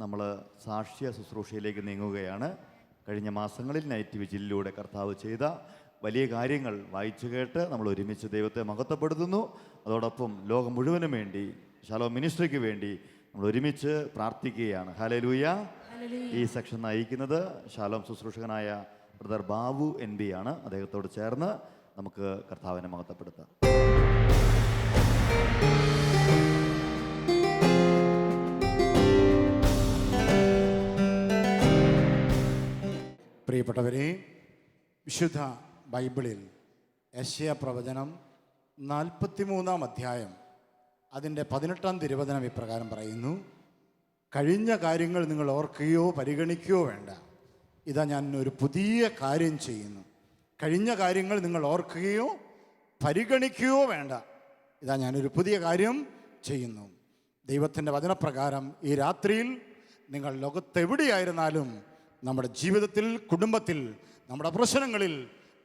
നമ്മൾ സാക്ഷ്യ ശുശ്രൂഷയിലേക്ക് നീങ്ങുകയാണ്. കഴിഞ്ഞ മാസങ്ങളിൽ നൈറ്റ് വിജിലിലൂടെ കർത്താവ് ചെയ്ത വലിയ കാര്യങ്ങൾ വായിച്ചു കേട്ട് നമ്മൾ ഒരുമിച്ച് ദൈവത്തെ മഹത്വപ്പെടുത്തുന്നു. അതോടൊപ്പം ലോകം മുഴുവനും വേണ്ടി, ശാലോം മിനിസ്ട്രിക്ക് വേണ്ടി നമ്മൾ ഒരുമിച്ച് പ്രാർത്ഥിക്കുകയാണ്. ഹല്ലേലൂയ. ഈ സെക്ഷൻ നയിക്കുന്നത് ശാലോം ശുശ്രൂഷകനായ ബ്രദർ ബാബു NB ആണ്. അദ്ദേഹത്തോട് ചേർന്ന് നമുക്ക് കർത്താവിനെ മഹത്വപ്പെടുത്താം. പ്രിയപ്പെട്ടവരെ, വിശുദ്ധ ബൈബിളിൽ യെശയ്യാ പ്രവചനം 43-ാം അധ്യായം അതിൻ്റെ 18-ാം തിരുവചനം ഇപ്രകാരം പറയുന്നു: കഴിഞ്ഞ കാര്യങ്ങൾ നിങ്ങൾ ഓർക്കുകയോ പരിഗണിക്കുകയോ വേണ്ട, ഇതാ ഞാൻ ഒരു പുതിയ കാര്യം ചെയ്യുന്നു. കഴിഞ്ഞ കാര്യങ്ങൾ നിങ്ങൾ ഓർക്കുകയോ പരിഗണിക്കുകയോ വേണ്ട, ഇതാ ഞാനൊരു പുതിയ കാര്യം ചെയ്യുന്നു. ദൈവത്തിൻ്റെ വചനപ്രകാരം ഈ രാത്രിയിൽ നിങ്ങൾ ലോകത്തെവിടെയായിരുന്നാലും നമ്മുടെ ജീവിതത്തിൽ, കുടുംബത്തിൽ, നമ്മുടെ പ്രശ്നങ്ങളിൽ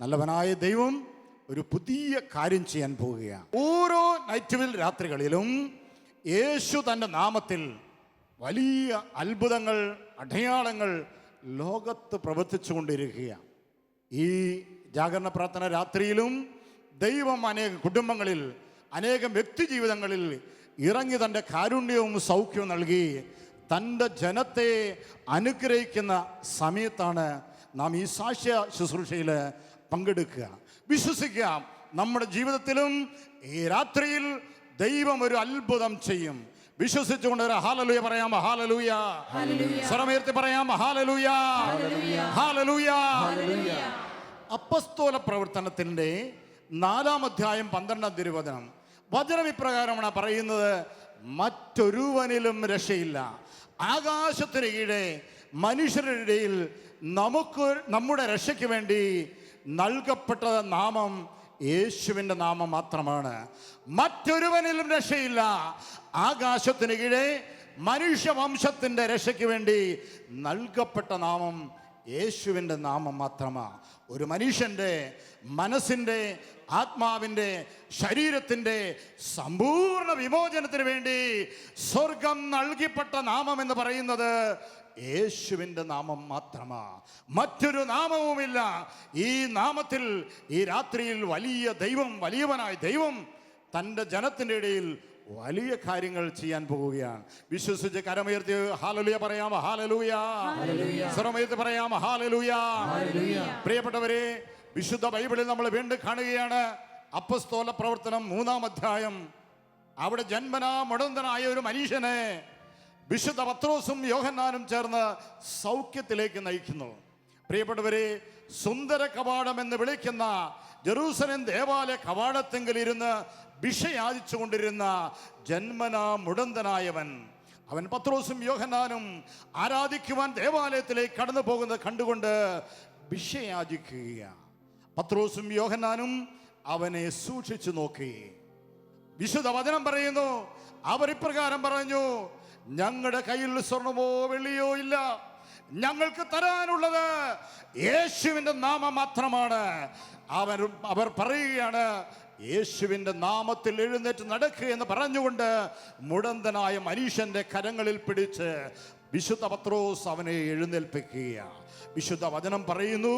നല്ലവനായ ദൈവം ഒരു പുതിയ കാര്യം ചെയ്യാൻ പോവുകയാണ്. ഓരോ നൈറ്റ് രാത്രികളിലും യേശു തൻ്റെ നാമത്തിൽ വലിയ അത്ഭുതങ്ങൾ, അടയാളങ്ങൾ ലോകത്ത് പ്രവർത്തിച്ചു കൊണ്ടിരിക്കുകയാണ്. ഈ ജാഗരണ പ്രാർത്ഥന രാത്രിയിലും ദൈവം അനേകം കുടുംബങ്ങളിൽ, അനേകം വ്യക്തി ജീവിതങ്ങളിൽ ഇറങ്ങി തൻ്റെ കാരുണ്യവും സൗഖ്യവും നൽകി തൻ്റെ ജനത്തെ അനുഗ്രഹിക്കുന്ന സമയത്താണ് നാം ഈ സാക്ഷ്യ ശുശ്രൂഷയിൽ പങ്കെടുക്കുക. വിശ്വസിക്കുക, നമ്മുടെ ജീവിതത്തിലും ഈ രാത്രിയിൽ ദൈവം ഒരു അത്ഭുതം ചെയ്യും. വിശ്വസിച്ചുകൊണ്ട് ഒരു ഹല്ലേലൂയ പറയാം. ഹല്ലേലൂയ. സ്വരമുയർത്തി പറയാം. Hallelujah, hallelujah. അപ്പസ്തോല പ്രവർത്തനത്തിൻ്റെ 4-ാം അധ്യായം 12-ാം തിരുവചനം വചനം ഇപ്രകാരമാണ് പറയുന്നത്: മറ്റൊരുവനിലും രക്ഷയില്ല. ആകാശത്തിന് കീഴെ മനുഷ്യരുടെ ഇടയിൽ നമുക്ക് നമ്മുടെ രക്ഷയ്ക്ക് വേണ്ടി നൽകപ്പെട്ട നാമം യേശുവിൻ്റെ നാമം മാത്രമാണ്. മറ്റൊരുവനിലും രക്ഷയില്ല. ആകാശത്തിന് കീഴെ മനുഷ്യവംശത്തിൻ്റെ രക്ഷയ്ക്ക് വേണ്ടി നൽകപ്പെട്ട നാമം യേശുവിൻ്റെ നാമം മാത്രമാണ്. ഒരു മനുഷ്യൻ്റെ മനസ്സിൻ്റെ, ആത്മാവിൻ്റെ, ശരീരത്തിൻ്റെ സമ്പൂർണ്ണ വിമോചനത്തിന് വേണ്ടി സ്വർഗം നൽകിപ്പെട്ട നാമം എന്ന് പറയുന്നത് യേശുവിൻ്റെ നാമം മാത്രമാണ്. മറ്റൊരു നാമവുമില്ല. ഈ നാമത്തിൽ ഈ രാത്രിയിൽ വലിയ ദൈവം, വലിയവനായ ദൈവം തൻ്റെ ജനത്തിൻ്റെ ഇടയിൽ വലിയ കാര്യങ്ങൾ ചെയ്യാൻ പോവുകയാണ്. വിശ്വസിച്ച് കരമുയർത്തി ഹല്ലേലൂയ പറയാം. ഹല്ലേലൂയ. സ്വരമുയർത്തി പറയാം. ഹല്ലേലൂയ. പ്രിയപ്പെട്ടവരെ, വിശുദ്ധ ബൈബിളിൽ നമ്മൾ വീണ്ടും കാണുകയാണ് അപ്പസ്തോല പ്രവർത്തനം 3-ാം അധ്യായം. അവിടെ ജന്മനാ മുടന്തനായ ഒരു മനുഷ്യനെ വിശുദ്ധ പത്രോസും യോഹന്നാനും ചേർന്ന് സൗഖ്യത്തിലേക്ക് നയിക്കുന്നു. പ്രിയപ്പെട്ടവരെ, സുന്ദര കവാടം എന്ന് വിളിക്കുന്ന ജെറൂസലേം ദേവാലയ കവാടത്തെങ്കിൽ ഇരുന്ന് ഭിക്ഷ യാചിച്ചു കൊണ്ടിരുന്ന ജന്മനാ മുടന്തനായവൻ, അവൻ പത്രോസും യോഹന്നാനും ആരാധിക്കുവാൻ ദേവാലയത്തിലേക്ക് കടന്നു പോകുന്നത് കണ്ടുകൊണ്ട് ഭിക്ഷ യാചിക്കുകയാണ്. പത്രോസും യോഹന്നാനും അവനെ സൂക്ഷിച്ചു നോക്കി. വിശുദ്ധ വചനം പറയുന്നു, അവർ ഇപ്രകാരം പറഞ്ഞു: ഞങ്ങളുടെ കയ്യിൽ സ്വർണമോ വെള്ളിയോ ഇല്ല, ഞങ്ങൾക്ക് തരാനുള്ളത് യേശുവിൻ്റെ നാമം മാത്രമാണ്. അവർ പറയുകയാണ്, യേശുവിൻ്റെ നാമത്തിൽ എഴുന്നേറ്റ് നടക്കുക എന്ന് പറഞ്ഞുകൊണ്ട് മുടന്തനായ മനുഷ്യൻ്റെ കരങ്ങളിൽ പിടിച്ച് വിശുദ്ധ പത്രോസ് അവനെ എഴുന്നേൽപ്പിക്കുകയാണ്. വിശുദ്ധ വചനം പറയുന്നു,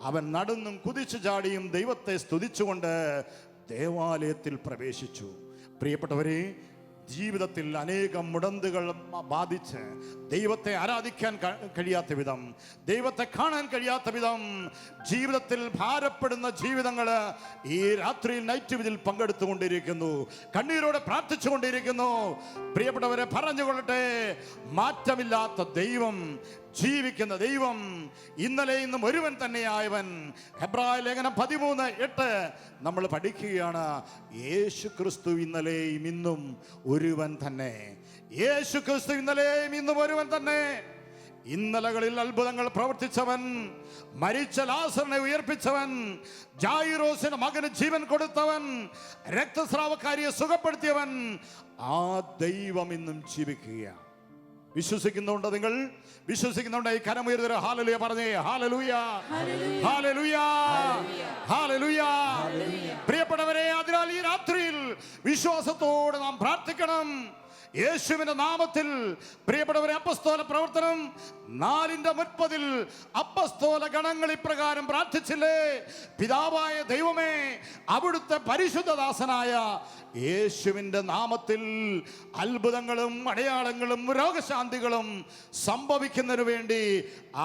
അവൻ നടന്നും കുതിച്ചു ചാടിയും ദൈവത്തെ സ്തുതിച്ചുകൊണ്ട് ദേവാലയത്തിൽ പ്രവേശിച്ചു. പ്രിയപ്പെട്ടവരെ, ജീവിതത്തിൽ അനേകം മുടന്തുകൾ ബാധിച്ച് ദൈവത്തെ ആരാധിക്കാൻ കഴിയാത്ത വിധം, ദൈവത്തെ കാണാൻ കഴിയാത്ത വിധം ജീവിതത്തിൽ ഭാരപ്പെടുന്ന ജീവിതങ്ങൾ ഈ രാത്രിയിൽ നൈറ്റ് വിജിൽ പങ്കെടുത്തുകൊണ്ടിരിക്കുന്നു, കണ്ണീരോടെ പ്രാർത്ഥിച്ചുകൊണ്ടിരിക്കുന്നു. പ്രിയപ്പെട്ടവരെ, പറഞ്ഞുകൊള്ളട്ടെ, മാറ്റമില്ലാത്ത ദൈവം, ജീവിക്കുന്ന ദൈവം, ഇന്നലെ ഇന്നും ഒരുവൻ തന്നെയായവൻ. ഹെബ്രായ ലേഖനം 13:8 നമ്മൾ പഠിക്കുകയാണ്, യേശു ക്രിസ്തു ഇന്നലെയും ഇന്നും ഒരുവൻ തന്നെ. യേശു ക്രിസ്തു ഇന്നലെയും ഇന്നും ഒരുവൻ തന്നെ. ഇന്നലകളിൽ അത്ഭുതങ്ങൾ പ്രവർത്തിച്ചവൻ, മരിച്ച ലാസറിനെ ഉയർപ്പിച്ചവൻ, ജായിറോസിന്റെ മകന് ജീവൻ കൊടുത്തവൻ, രക്തസ്രാവക്കാരിയെ സുഖപ്പെടുത്തിയവൻ, ആ ദൈവം ഇന്നും ജീവിക്കുകയാണ്. വിശ്വസിക്കുന്നുണ്ടോ? നിങ്ങൾ വിശ്വസിക്കുന്നുണ്ടോ? ഈ കരമുയർത്തി ഹല്ലേലൂയ പറഞ്ഞേ. ഹല്ലേലൂയ, ഹല്ലേലൂയ, ഹല്ലേലൂയ. പ്രിയപ്പെട്ടവരെ, അതിനാൽ ഈ രാത്രിയിൽ വിശ്വാസത്തോടെ നാം പ്രാർത്ഥിക്കണം. യേശുവിന്റെ നാമത്തിൽ. പ്രിയപ്പെട്ടവരെ, അപ്പസ്തോല പ്രവർത്തനം 4:30 അപ്പസ്തോല ഗണങ്ങൾ ഇപ്രകാരം പ്രാർത്ഥിച്ചില്ലേ: പിതാവായ ദൈവമേ, അവിടുത്തെ പരിശുദ്ധദാസനായ യേശുവിന്റെ നാമത്തിൽ അത്ഭുതങ്ങളും അടയാളങ്ങളും രോഗശാന്തികളും സംഭവിക്കുന്നതിനു വേണ്ടി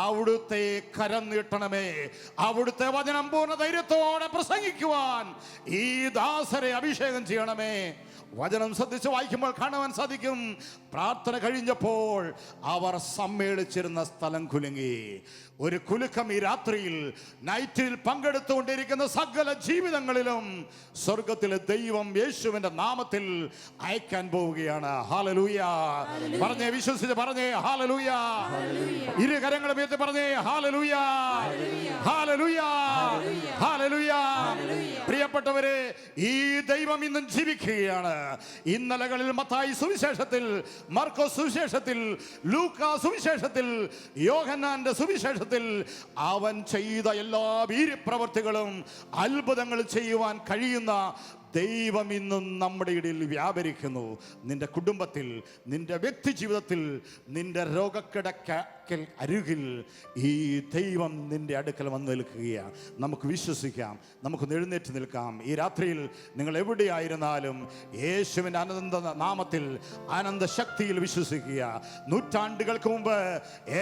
അവിടുത്തെ കരം നീട്ടണമേ. അവിടുത്തെ വചനം പൂർണ്ണ ധൈര്യത്തോടെ പ്രസംഗിക്കുവാൻ ഈ ദാസരെ അഭിഷേകം ചെയ്യണമേ. വചനം ശ്രദ്ധിച്ച് വായിക്കുമ്പോൾ കാണുവാൻ സാധിക്കും, പ്രാർത്ഥന കഴിഞ്ഞപ്പോൾ അവർ സമ്മേളിച്ചിരുന്ന സ്ഥലം കുലുങ്ങി. ഒരു കുലുക്കം ഈ രാത്രിയിൽ നൈറ്റിൽ പങ്കെടുത്തുകൊണ്ടിരിക്കുന്ന സകല ജീവിതങ്ങളിലും സ്വർഗത്തിലെ ദൈവം യേശുവിന്റെ നാമത്തിൽ അയക്കാൻ പോവുകയാണ്. ഹല്ലേലൂയ. പറഞ്ഞേ, വിശ്വസിച്ച് പറഞ്ഞേ ഹല്ലേലൂയ. ഇരു കരങ്ങളും ഉയർത്തി പറഞ്ഞേ ഹല്ലേലൂയ, ഹല്ലേലൂയ, ഹല്ലേലൂയ. പ്രിയപ്പെട്ടവരെ, ഈ ദൈവം ഇന്നും ജീവിക്കുകയാണ്. ഇന്നലകളിൽ മത്തായി സുവിശേഷത്തിൽ, മർക്കോസ് സുവിശേഷത്തിൽ, ലൂക്കാ സുവിശേഷത്തിൽ, യോഹന്നാന്റെ സുവിശേഷത്തിൽ അവൻ ചെയ്ത എല്ലാ വീര്യപ്രവർത്തികളും അത്ഭുതങ്ങൾ ചെയ്യുവാൻ കഴിയുന്ന ദൈവം ഇന്നും നമ്മുടെ ഇടയിൽ വ്യാപരിക്കുന്നു. നിന്റെ കുടുംബത്തിൽ, നിന്റെ വ്യക്തി ജീവിതത്തിൽ, നിന്റെ രോഗക്കിടക്കൽ അരുകിൽ ഈ ദൈവം നിന്റെ അടുക്കൽ വന്ന് നിൽക്കുകയാണ്. നമുക്ക് വിശ്വസിക്കാം, നമുക്ക് എഴുന്നേറ്റ് നിൽക്കാം. ഈ രാത്രിയിൽ നിങ്ങൾ എവിടെയായിരുന്നാലും യേശുവിൻ്റെ അനന്ത നാമത്തിൽ, ആനന്ദ ശക്തിയിൽ വിശ്വസിക്കുക. നൂറ്റാണ്ടുകൾക്ക് മുമ്പ്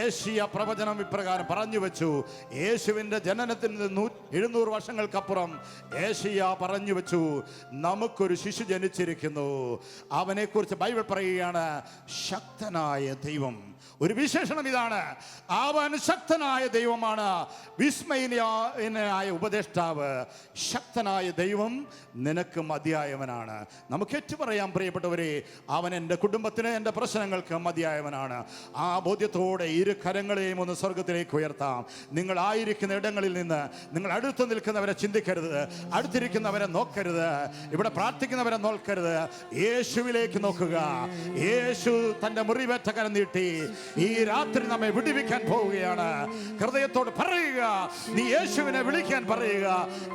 ഏഷ്യ പ്രവചനം ഇപ്രകാരം പറഞ്ഞു വെച്ചു. യേശുവിൻ്റെ ജനനത്തിന് 700 വർഷങ്ങൾക്കപ്പുറം ഏഷ്യ പറഞ്ഞു വെച്ചു, നമുക്കൊരു ശിശു ജനിച്ചിരിക്കുന്നു. അവനെക്കുറിച്ച് ബൈബിൾ പറയുകയാണ്, ശക്തനായ ദൈവം. ഒരു വിശേഷണം ഇതാണ്, അവൻ ശക്തനായ ദൈവമാണ്, വിസ്മയനായ ഉപദേഷ്ടാവ്. ശക്തനായ ദൈവം നിനക്ക് മതിയായവനാണ്. നമുക്ക് ഏറ്റുപറയാം പ്രിയപ്പെട്ടവരെ, അവൻ എൻ്റെ കുടുംബത്തിന്, എൻ്റെ പ്രശ്നങ്ങൾക്ക് മതിയായവനാണ്. ആ ബോധ്യത്തോടെ ഇരു കരങ്ങളെയും ഒന്ന് സ്വർഗത്തിലേക്ക് ഉയർത്താം. നിങ്ങൾ ആയിരിക്കുന്ന ഇടങ്ങളിൽ നിന്ന് നിങ്ങൾ അടുത്ത് നിൽക്കുന്നവരെ ചിന്തിക്കരുത്, അടുത്തിരിക്കുന്നവരെ നോക്കരുത്, ഇവിടെ പ്രാർത്ഥിക്കുന്നവരെ നോക്കരുത്. യേശുവിലേക്ക് നോക്കുക. യേശു തൻ്റെ മുറിവേറ്റ കരം നീട്ടി ഈ രാത്രി നമ്മെ വിടുവിക്കാൻ പോവുകയാണ്. ഹൃദയത്തോട് പറയുക, നീ യേശുവിനെ വിളിക്കാൻ പറയുക.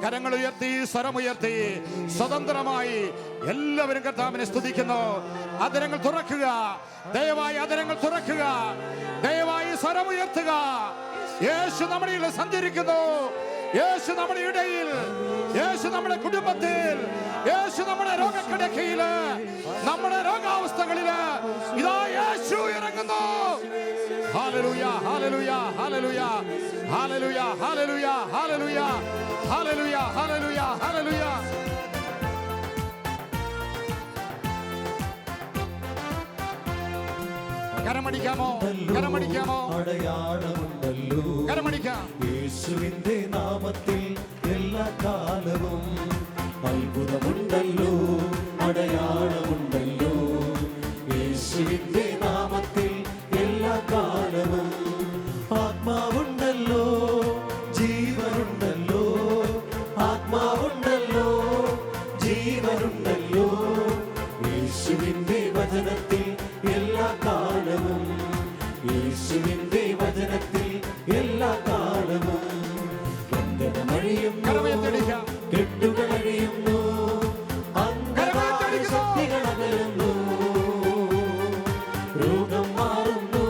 കരങ്ങൾ ഉയർത്തി, സ്വരമുയർത്തി, സ്വതന്ത്രമായി എല്ലാവരും കർത്താവിനെ സ്തുതിക്കുന്നു. അതരങ്ങൾ തുറക്കുക, ദയവായി അതരങ്ങൾ തുറക്കുക, ദയവായി സ്വരമുയർത്തുക. യേശു നമ്മുടെ ഇടയിൽ സഞ്ചരിക്കുന്നു. യേശു നമ്മുടെ ഇടയിൽ, യേശു നമ്മുടെ കുടുംബത്തിൽ, യേശു നമ്മുടെ രോഗക്കിടക്കയില്, നമ്മുടെ രോഗാവസ്ഥകളില് ഇതാ യേശു ഇറങ്ങുന്നു. ഹല്ലേലൂയ, ഹല്ലേലൂയ, ഹല്ലേലൂയ, ഹല്ലേലൂയ, ഹല്ലേലൂയ, ഹല്ലേലൂയ, ഹല്ലേലൂയ, ഹല്ലേലൂയ, ഹല്ലേലൂയ. കരമടിക്കാമോ? കരമടിക്കാമോ? അടയാളമുണ്ടല്ലോ കരമടിക്കാം. യേശുവിന്റെ നാമത്തിൽ എല്ലാ കാലവും അത്ഭുതമുണ്ടല്ലോ, അടയാളമുണ്ടല്ലോ. യേശുവിന്റെ നാമത്തിൽ എല്ലാ കാലവും ആത്മാവുണ്ടല്ലോ, ജീവനുണ്ടല്ലോ. ആത്മാവുണ്ടല്ലോ, ജീവനുണ്ടല്ലോ. യേശുവിന്റെ വചനത്തിൽ എല്ലാ കാലവും, യേശുവിന്റെ വചനത്തിൽ എല്ലാ കാലവും. ബന്ധനമഴിയുന്നു, കെട്ടുകളഴിയുന്നു, അന്ധകാര ശക്തികൾ അകലുന്നു, രോഗം മാറുന്നു,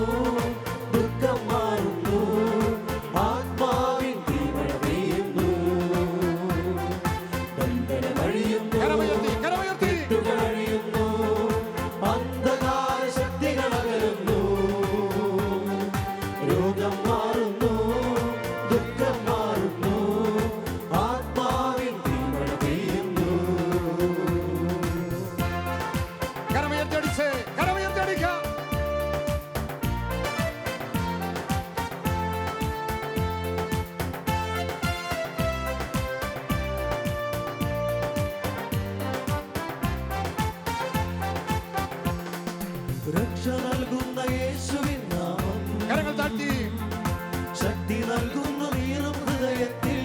ദുഃഖം മാറുന്നു, ആത്മാവിൻ തീവ്ര പെയ്യുന്നു. ബന്ധനമഴിയുന്നു, കെട്ടുകളഴിയുന്നു, അന്ധകാര ശക്തികൾ അകലുന്നു, രോഗം മാറുന്നു, ദുഃഖം മാറുന്നു, ആത്മാവിൻ തീവ്ര പെയ്യുന്നു. കരമുയർത്തടിച്ച്, കരമുയർത്തടിക്കാം. രക്ഷ നൽകുന്ന യേശുവിൻ നാമം, കരങ്ങൾ താഴ്ത്തി. ശക്തി നൽകുന്ന നീറും ഹൃദയത്തിൽ.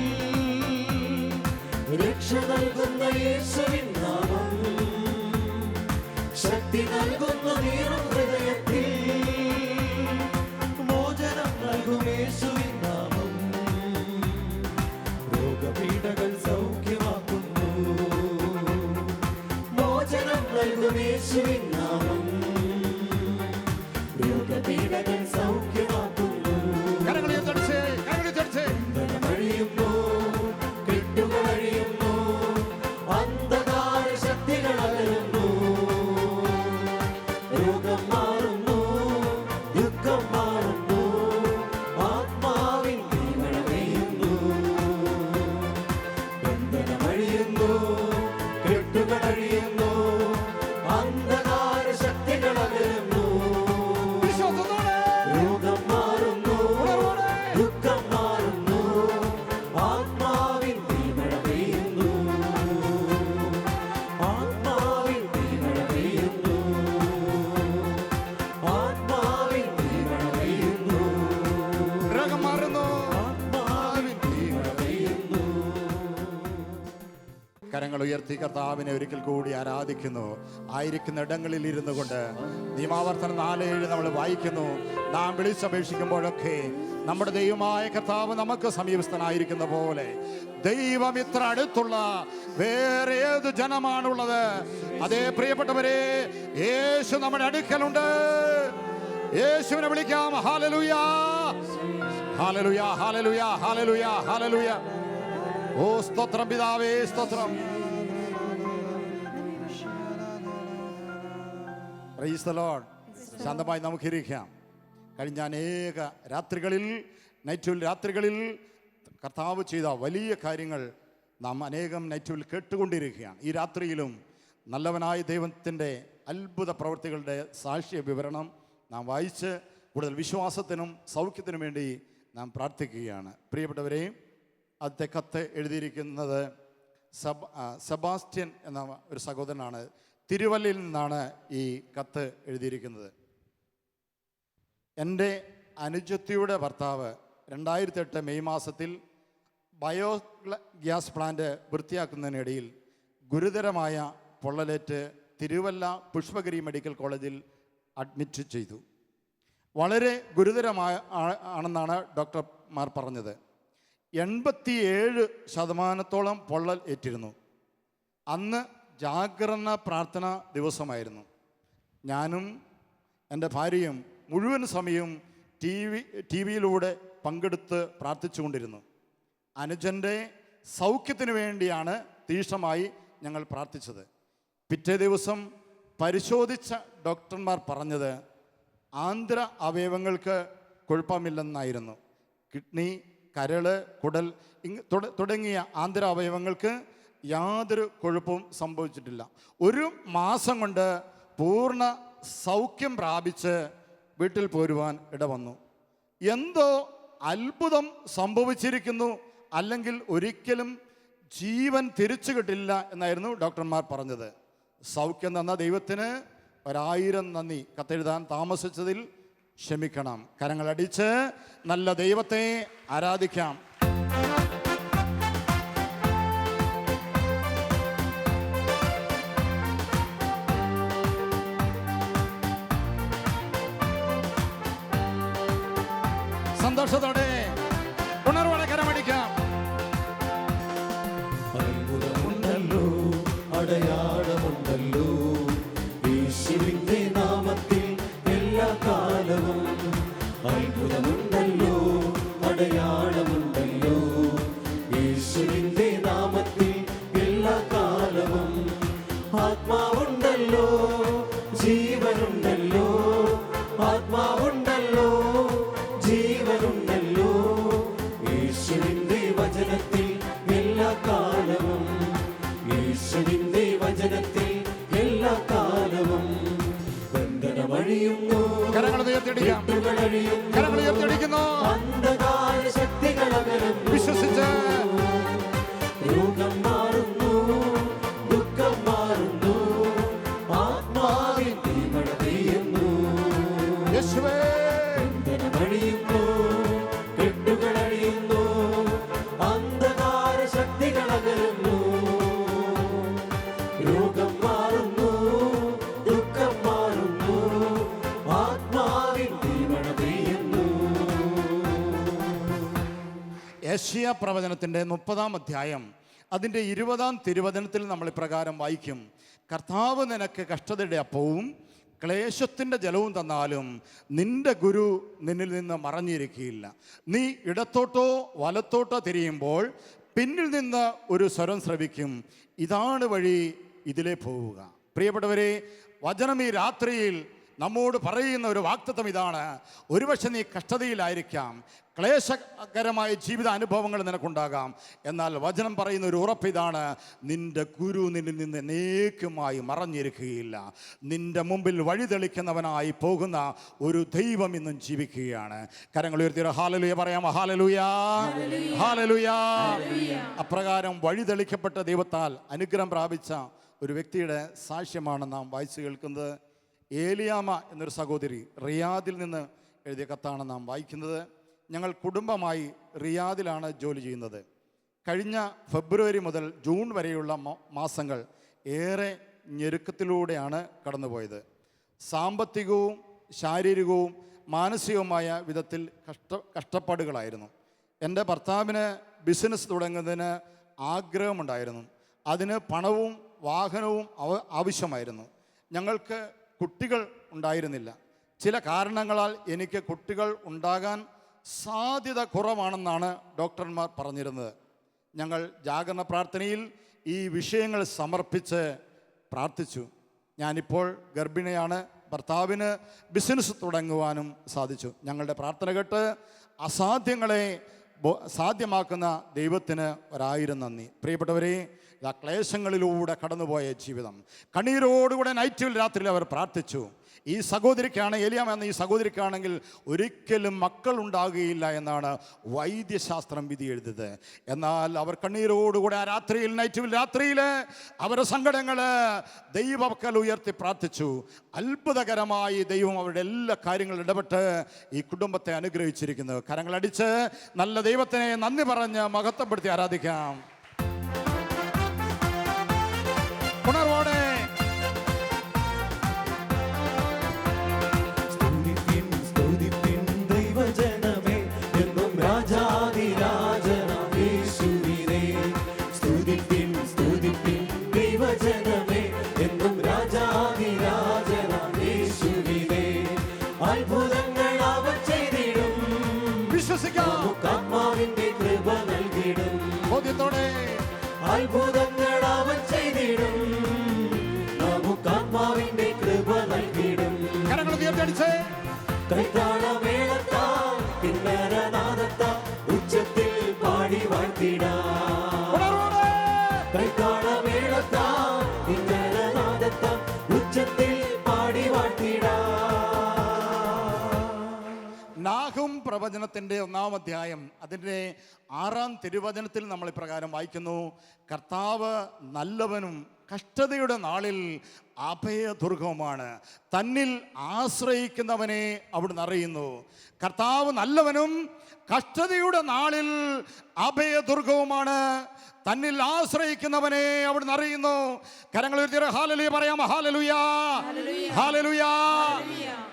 രക്ഷ നൽകുന്ന യേശുവിൻ നാമം, ശക്തി നൽകുന്ന നീറും ഹൃദയത്തിൽ. മോചനം നൽകും യേശുവിൻ നാമം, രോഗപീഠകൾ സൗഖ്യമാക്കുന്നു. മോചനം നൽകും യേശുവിൻ നാമം, ദുഃഖം മാറുന്നു, ആത്മാവിൻ തീമഴ പെയ്യുന്നു. ബന്ധനമഴിയുന്നു, കെട്ടുകളഴിയുന്നു, അന്ധകാര ശക്തികൾ അകലുന്നു. വിശ്വാസത്തോടെ രോഗം മാറുന്നു, ഉണർവോടെ ദുഃഖം മാറുന്നു, ആത്മാവിൻ തീമഴ പെയ്യുന്നു. ആത്മാവിൻ തീമഴ പെയ്യുന്നു, ആത്മാവിൻ തീമഴ പെയ്യുന്നു, രോഗം മാറുന്നു. ആത്മാവിൻ തീമഴ പെയ്യുന്നു. കരങ്ങൾ ഉയർത്തി കർത്താവിനെ ഒരിക്കൽ കൂടി ആരാധിക്കുന്നു. ആയിരിക്കുന്ന ഇടങ്ങളിൽ ഇരുന്നു കൊണ്ട് നിയമാവർത്തനം 4:7 നമ്മൾ വായിക്കുന്നു. നാം വിളിച്ചപേക്ഷിക്കുമ്പോഴൊക്കെ നമ്മുടെ ദൈവമായ കർത്താവ് നമുക്ക് സമീപസ്ഥനായിരിക്കുന്ന പോലെ ദൈവം ഇത്ര അടുത്തുള്ള വേറെ ഏത് ജനമാണുള്ളത്? അതേ പ്രിയപ്പെട്ടവരെ, യേശു നമ്മുടെ അടുക്കലുണ്ട്. യേശുവിനെ വിളിക്കാം. ഹല്ലേലൂയ, ഹല്ലേലൂയ, ഹല്ലേലൂയ, ഹല്ലേലൂയ, ഹല്ലേലൂയ. ഓ സ്തോത്രം പിതാവേ, സ്തോത്രം. Praise the Lord. ശാന്തമായി നമുക്കിരിക്കാം. കഴിഞ്ഞ അനേക രാത്രികളിൽ, നൈറ്റുവിൽ രാത്രികളിൽ കർത്താവ് ചെയ്ത വലിയ കാര്യങ്ങൾ നാം അനേകം നൈറ്റുവിൽ കേട്ടുകൊണ്ടിരിക്കുകയാണ്. ഈ രാത്രിയിലും നല്ലവനായ ദൈവത്തിൻ്റെ അത്ഭുത പ്രവൃത്തികളുടെ സാക്ഷ്യ വിവരണം നാം വായിച്ച് കൂടുതൽ വിശ്വാസത്തിനും സൗഖ്യത്തിനും വേണ്ടി നാം പ്രാർത്ഥിക്കുകയാണ്. പ്രിയപ്പെട്ടവരെ, ആദ്യത്തെ കത്ത് എഴുതിയിരിക്കുന്നത് സെബാസ്റ്റ്യൻ എന്ന ഒരു സഹോദരനാണ്. തിരുവല്ലയിൽ നിന്നാണ് ഈ കത്ത് എഴുതിയിരിക്കുന്നത്. എൻ്റെ അനുജത്തിയുടെ ഭർത്താവ് 2008 മെയ് മാസത്തിൽ ബയോ ഗ്യാസ് പ്ലാന്റ് വൃത്തിയാക്കുന്നതിനിടയിൽ ഗുരുതരമായ പൊള്ളലേറ്റ് തിരുവല്ല പുഷ്പഗിരി മെഡിക്കൽ കോളേജിൽ അഡ്മിറ്റ് ചെയ്തു. വളരെ ഗുരുതരമായ ആണെന്നാണ് ഡോക്ടർമാർ പറഞ്ഞത്. 87% പൊള്ളൽ ഏറ്റിരുന്നു. അന്ന് ജാഗരണ പ്രാർത്ഥന ദിവസമായിരുന്നു. ഞാനും എൻ്റെ ഭാര്യയും മുഴുവൻ സമയവും ടി വിയിലൂടെ പങ്കെടുത്ത് പ്രാർത്ഥിച്ചുകൊണ്ടിരുന്നു. അനുജൻ്റെ സൗഖ്യത്തിന് വേണ്ടിയാണ് തീക്ഷണമായി ഞങ്ങൾ പ്രാർത്ഥിച്ചത്. പിറ്റേ ദിവസം പരിശോധിച്ച ഡോക്ടർമാർ പറഞ്ഞത് ആന്തര അവയവങ്ങൾക്ക് കുഴപ്പമില്ലെന്നായിരുന്നു. കിഡ്നി, കരള്, കുടൽ തുടങ്ങിയ ആന്തര അവയവങ്ങൾക്ക് യാതൊരു കുഴപ്പവും സംഭവിച്ചിട്ടില്ല. 1 മാസം കൊണ്ട് പൂർണ്ണ സൗഖ്യം പ്രാപിച്ച് വീട്ടിൽ പോരുവാൻ ഇടവന്നു. എന്തോ അത്ഭുതം സംഭവിച്ചിരിക്കുന്നു, അല്ലെങ്കിൽ ഒരിക്കലും ജീവൻ തിരിച്ചു കിട്ടില്ല എന്നായിരുന്നു ഡോക്ടർമാർ പറഞ്ഞത്. സൗഖ്യം തന്ന ദൈവത്തിന് 1000 നന്ദി. കത്തെഴുതാൻ താമസിച്ചതിൽ ക്ഷമിക്കണം. കരങ്ങളടിച്ച് നല്ല ദൈവത്തെ ആരാധിക്കാം. സന്തോഷത്തോടെ ഉണർവോടെ കരമടിക്കാം. അത്ഭുതമുണ്ടല്ലോ, അടയാളമുണ്ടല്ലോ, യേശുവിന്റെ നാമത്തിൽ എല്ലാ കാലവും. അത്ഭുതമുണ്ടല്ലോ, അടയാളമുണ്ടല്ലോ, യേശുവിന്റെ നാമത്തിൽ എല്ലാ കാലവും. ആത്മാവുണ്ടല്ലോ, ജീവനുണ്ടല്ലോ, ആത്മാവുണ്ടല്ലോ, ജീവനുണ്ടല്ലോ, യേശുവിന്റെ വചനത്തിൽ എല്ലാ കാലവും. യേശുവിന്റെ വചനത്തിൽ എല്ലാ കാലവും. ബന്ധനമഴിയുന്നു, കരങ്ങൾ ഉയർത്തിയടിക്കാം. കരങ്ങൾ ഉയർത്തിയടിക്കുന്നു. അന്ധകാര ശക്തികൾ അകലുന്നു. വിശ്വസിച്ച് രോഗം മാറുന്നു, ദുഃഖം മാറുന്നു, ആത്മാവിൻ തീമഴ പെയ്യുന്നു. യേശുവേ, ബന്ധനമഴിയുന്നു, കെട്ടുകളഴിയുന്നു, അന്ധകാര ശക്തികൾ അകലുന്നു. രോഗം മാറുന്നു, ദുഃഖം മാറുന്നു, ആത്മാവിൻ തീമഴ പെയ്യുന്നു. യെശയ്യാ പ്രവചനത്തിൻ്റെ 30-ാം അധ്യായം അതിൻ്റെ 20-ാം തിരുവചനത്തിൽ നമ്മൾ ഇപ്രകാരം വായിക്കും. കർത്താവ് നിനക്ക് കഷ്ടതയുടെ അപ്പവും ക്ലേശത്തിൻ്റെ ജലവും തന്നാലും നിന്റെ ഗുരു നിന്നിൽ നിന്ന് മറഞ്ഞിരിക്കുകയില്ല. നീ ഇടത്തോട്ടോ വലത്തോട്ടോ തിരിയുമ്പോൾ പിന്നിൽ നിന്ന് ഒരു സ്വരം ശ്രവിക്കും, ഇതാണ് വഴി, ഇതിലേ പോവുക. പ്രിയപ്പെട്ടവരെ, വചനം ഈ രാത്രിയിൽ നമ്മോട് പറയുന്ന ഒരു വാക്തത്വം ഇതാണ്. ഒരുപക്ഷെ നീ കഷ്ടതയിലായിരിക്കാം, ക്ലേശകരമായ ജീവിത അനുഭവങ്ങൾ നിനക്കുണ്ടാകാം. എന്നാൽ വചനം പറയുന്ന ഒരു ഉറപ്പ് ഇതാണ്: നിന്റെ ഗുരു നിന്നിൽ നിന്ന് എന്നേക്കുമായി മറഞ്ഞിരിക്കുകയില്ല. നിന്റെ മുമ്പിൽ വഴിതെളിക്കുന്നവനായി പോകുന്ന ഒരു ദൈവം ഇന്നും ജീവിക്കുകയാണ്. കരങ്ങൾ ഉയർത്തിയ ഹല്ലേലൂയ പറയാം. Hallelujah, hallelujah. അപ്രകാരം വഴിതെളിക്കപ്പെട്ട ദൈവത്താൽ അനുഗ്രഹം പ്രാപിച്ച ഒരു വ്യക്തിയുടെ സാക്ഷ്യമാണ് നാം വായിച്ചു കേൾക്കുന്നത്. ഏലിയാമ എന്നൊരു സഹോദരി റിയാദിൽ നിന്ന് എഴുതിയ കത്താണ് നാം വായിക്കുന്നത്. ഞങ്ങൾ കുടുംബമായി റിയാദിലാണ് ജോലി ചെയ്യുന്നത്. കഴിഞ്ഞ ഫെബ്രുവരി മുതൽ ജൂൺ വരെയുള്ള മാസങ്ങൾ ഏറെ ഞെരുക്കത്തിലൂടെയാണ് കടന്നുപോയത്. സാമ്പത്തികവും ശാരീരികവും മാനസികവുമായ വിധത്തിൽ കഷ്ടപ്പാടുകളായിരുന്നു. എൻ്റെ ഭർത്താവിന് ബിസിനസ് തുടങ്ങുന്നതിന് ആഗ്രഹമുണ്ടായിരുന്നു. അതിന് പണവും വാഹനവും ആവശ്യമായിരുന്നു. ഞങ്ങൾക്ക് കുട്ടികൾ ഉണ്ടായിരുന്നില്ല. ചില കാരണങ്ങളാൽ എനിക്ക് കുട്ടികൾ ഉണ്ടാകാൻ സാധ്യത കുറവാണെന്നാണ് ഡോക്ടർമാർ പറഞ്ഞിരുന്നത്. ഞങ്ങൾ ജാഗരണ പ്രാർത്ഥനയിൽ ഈ വിഷയങ്ങൾ സമർപ്പിച്ച് പ്രാർത്ഥിച്ചു. ഞാനിപ്പോൾ ഗർഭിണിയാണ്. ഭർത്താവിന് ബിസിനസ് തുടങ്ങുവാനും സാധിച്ചു. ഞങ്ങളുടെ പ്രാർത്ഥന കേട്ട് അസാധ്യങ്ങളെ സാധ്യമാക്കുന്ന ദൈവത്തിന് 1000 നന്ദി. പ്രിയപ്പെട്ടവരെ, ആ ക്ലേശങ്ങളിലൂടെ കടന്നുപോയ ജീവിതം, കണ്ണീരോടുകൂടെ നൈറ്റിൽ രാത്രിയിൽ അവർ പ്രാർത്ഥിച്ചു. ഈ സഹോദരിക്കാണ്, ഏലിയാമ എന്ന ഈ സഹോദരിക്കാണെങ്കിൽ ഒരിക്കലും മക്കളുണ്ടാകുകയില്ല എന്നാണ് വൈദ്യശാസ്ത്രം വിധി എഴുതിയത്. എന്നാൽ അവർ കണ്ണീരോടുകൂടെ ആ രാത്രിയിൽ, രാത്രിയിൽ അവരുടെ സങ്കടങ്ങൾ ദൈവപക്കൽ ഉയർത്തി പ്രാർത്ഥിച്ചു. അത്ഭുതകരമായി ദൈവം അവരുടെ എല്ലാ കാര്യങ്ങളും ഇടപെട്ട് ഈ കുടുംബത്തെ അനുഗ്രഹിച്ചിരിക്കുന്നു. കരങ്ങളടിച്ച് നല്ല ദൈവത്തിനെ നന്ദി പറഞ്ഞ് മഹത്വപ്പെടുത്തി ആരാധിക്കാം. ഉണർവോടെ അത്ഭുതങ്ങൾ അവൻ ചെയ്തിടും. നമുക്ക് ആത്മാവിന്റെ കൃപ നൽകിടും. കരങ്ങൾ ഉയർത്തിയടിച്ച് കൈത്താളമേളത്താൽ കിന്നരനാദത്താൽ ഉച്ചത്തിൽ പാടി വാഴ്ത്തിടാം. കൈത്താളമേളത്താൽ കിന്നരനാദത്താൽ ഉച്ചത്തിൽ പാടി വാഴ്ത്തിടാം. നാഹും പ്രവചനത്തിൻ്റെ 1-ാം അധ്യായം അതിൻ്റെ 6-ാം തിരുവചനത്തിൽ നമ്മൾ ഇപ്രകാരം വായിക്കുന്നു: കർത്താവ് നല്ലവനും കഷ്ടതയുടെ നാളിൽ അഭയദുർഗവുമാണ്. തന്നിൽ ആശ്രയിക്കുന്നവനെ അവിടുന്ന് അറിയുന്നു. കർത്താവ് നല്ലവനും കഷ്ടതയുടെ നാളിൽ അഭയദുർഗവുമാണ്. തന്നിൽ ആശ്രയിക്കുന്നവനെ അവിടുന്ന് അറിയുന്നു. കരങ്ങൾ ഉയർത്തി ഹല്ലേലൂയ പറയാം. ഹല്ലേലൂയ, ഹല്ലേലൂയ.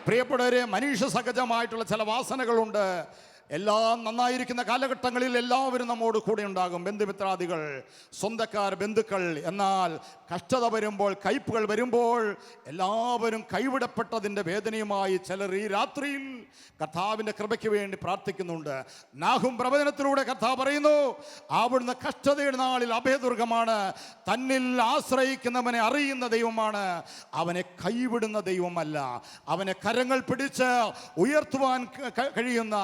പ്രിയപ്പെട്ടവരെ, മനുഷ്യ സഹജമായിട്ടുള്ള ചില വാസനകളുണ്ട്. എല്ലാം നന്നായിരിക്കുന്ന കാലഘട്ടങ്ങളിൽ എല്ലാവരും നമ്മോട് കൂടെ ഉണ്ടാകും, ബന്ധുമിത്രാദികൾ, സ്വന്തക്കാർ, ബന്ധുക്കൾ. എന്നാൽ കഷ്ടത വരുമ്പോൾ, കയ്പുകൾ വരുമ്പോൾ എല്ലാവരും കൈവിടപ്പെട്ടതിൻ്റെ വേദനയുമായി ചിലർ ഈ രാത്രിയിൽ കർത്താവിൻ്റെ കൃപയ്ക്ക് വേണ്ടി പ്രാർത്ഥിക്കുന്നുണ്ട്. നാഹും പ്രവചനത്തിലൂടെ കർത്താവ് പറയുന്നു, അവിടുന്ന് കഷ്ടതയുടെ നാളിൽ അഭയദുർഗമാണ്. തന്നിൽ ആശ്രയിക്കുന്നവനെ അറിയുന്ന ദൈവമാണ്. അവനെ കൈവിടുന്ന ദൈവമല്ല. അവനെ കരങ്ങൾ പിടിച്ച് ഉയർത്തുവാൻ കഴിയുന്ന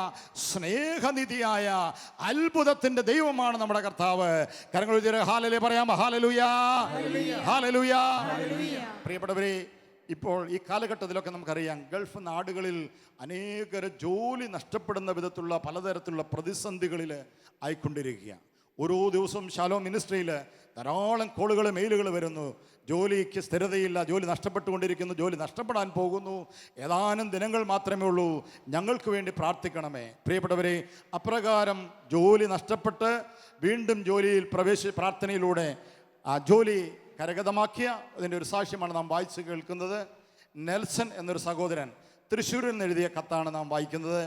സ്നേഹനിധിയായ അത്ഭുതത്തിന്റെ ദൈവമാണ് നമ്മുടെ കർത്താവ്. കരങ്ങൾ ഉയർത്തി ഹല്ലേലൂയ പറയാം. ഹല്ലേലൂയ, ഹല്ലേലൂയ. പ്രിയപ്പെട്ടവരെ, ഇപ്പോൾ ഈ കാലഘട്ടത്തിലൊക്കെ നമുക്കറിയാം, ഗൾഫ് നാടുകളിൽ അനേകർ ജോലി നഷ്ടപ്പെടുന്ന വിധത്തിലുള്ള പലതരത്തിലുള്ള പ്രതിസന്ധികളിൽ ആയിക്കൊണ്ടിരിക്കുക. ഓരോ ദിവസവും ഷാലോം മിനിസ്ട്രിയിൽ ധാരാളം കോളുകൾ, മെയിലുകൾ വരുന്നു. ജോലിക്ക് സ്ഥിരതയില്ല, ജോലി നഷ്ടപ്പെട്ടുകൊണ്ടിരിക്കുന്നു, ജോലി നഷ്ടപ്പെടാൻ പോകുന്നു, ഏതാനും ദിനങ്ങൾ മാത്രമേ ഉള്ളൂ, ഞങ്ങൾക്ക് വേണ്ടി പ്രാർത്ഥിക്കണമേ. പ്രിയപ്പെട്ടവരെ, അപ്രകാരം ജോലി നഷ്ടപ്പെട്ട് വീണ്ടും ജോലിയിൽ പ്രാർത്ഥനയിലൂടെ ആ ജോലി കരഗതമാക്കിയ അതിൻ്റെ ഒരു സാക്ഷ്യമാണ് നാം വായിച്ച് കേൾക്കുന്നത്. നെൽസൺ എന്നൊരു സഹോദരൻ തൃശ്ശൂരിൽ നിന്ന് എഴുതിയ കത്താണ് നാം വായിക്കുന്നത്.